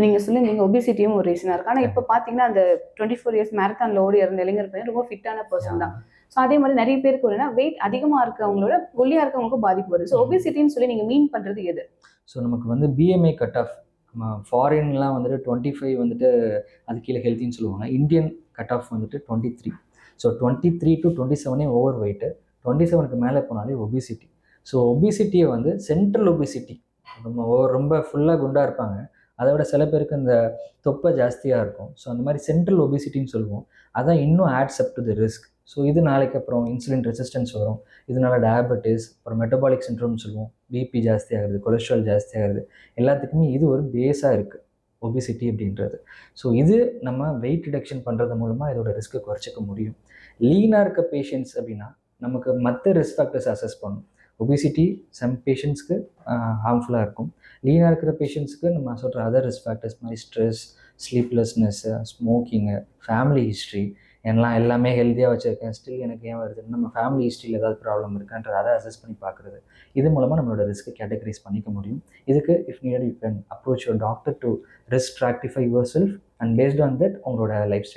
நீங்க சொல்லியிருந்தீங்க ஒபிசிட்டியும் ஒரு ரீசனா இருக்கு. ஆனா இப்ப பாத்தீங்கன்னா அந்த 24 இயர்ஸ் மேரத்தான்ல ஓடி இறந்த இளைஞர் பையன் ரொம்ப ஃபிட்டான பர்சன் தான். ஸோ அதே மாதிரி நிறைய பேருக்கு என்னன்னா வெயிட் அதிகமா இருக்கவங்களோட ஒல்லியா இருக்கவங்களுக்கும் பாதிப்பு வருது. ஸோ ஒபிசிட்டின்னு சொல்லி நீங்க மீன் பண்றது எது? ஸோ நமக்கு வந்து பிஎம்ஐ கட் ஆஃப் நம்ம ஃபாரின்லாம் வந்துட்டு 25 வந்துட்டு அது கீழே ஹெல்த்தின்னு சொல்லுவாங்க. இந்தியன் கட் ஆஃப் வந்துட்டு 23. ஸோ 23 to 27 ஓவர் வெயிட்டு, 27க்கு மேலே போனாலே ஒபிசிட்டி. ஸோ ஒபிசிட்டியை வந்து சென்ட்ரல் ஒபிசிட்டி, நம்ம ரொம்ப ஃபுல்லாக குண்டாக இருப்பாங்க, அதை விட சில பேருக்கு இந்த தொப்பை ஜாஸ்தியாக இருக்கும். ஸோ அந்த மாதிரி சென்ட்ரல் ஒபிசிட்டின்னு சொல்லுவோம். அதான் இன்னும் adds up to the risk. So இது நாளைக்கு அப்புறம் இன்சுலின் ரெசிஸ்டன்ஸ் வரும், இதனால டயபெட்டிஸ், அப்புறம் மெட்டபாலிக் சிண்ட்ரோம்னு சொல்லுவோம், பிபி ஜாஸ்தி ஆகுது, கொலஸ்ட்ரால் ஜாஸ்தி ஆகுது, எல்லாத்துக்குமே இது ஒரு பேஸாக இருக்குது ஒபிசிட்டி அப்படின்றது. ஸோ இது நம்ம வெயிட் ரிடக்ஷன் பண்ணுறது மூலமாக இதோட ரிஸ்க்கை குறைச்சிக்க முடியும். லீனாக இருக்க பேஷண்ட்ஸ் அப்படின்னா நமக்கு மற்ற ரிஸ்க் ஃபேக்டர்ஸ் அசஸ் பண்ணணும். ஒபிசிட்டி சம் பேஷண்ட்ஸ்க்கு ஹார்ம்ஃபுல்லாக இருக்கும். லீனாக இருக்கிற பேஷண்ட்ஸ்க்கு நம்ம சொல்கிற அதர் ரிஸ்க் ஃபேக்டர்ஸ் மாதிரி ஸ்ட்ரெஸ், ஸ்லீப்லெஸ்னஸ்ஸு, ஸ்மோக்கிங்கு, ஃபேமிலி ஹிஸ்ட்ரி, எல்லாமே ஹெல்த்தியாக வச்சுருக்கேன், ஸ்டில் எனக்கு ஏன் வருதுன்னு நம்ம ஃபேமிலி ஹிஸ்ட்ரியில் ஏதாவது ப்ராப்ளம் இருக்கான்றது அதை அசஸ் பண்ணி பார்க்குறது. இது மூலமாக நம்மளோட ரிஸ்க்கை கேட்டகரைஸ் பண்ணிக்க முடியும். இதுக்கு if needed you can approach your doctor to risk stratify your self and based on that உங்களோட லைஃப் ஸ்டைல்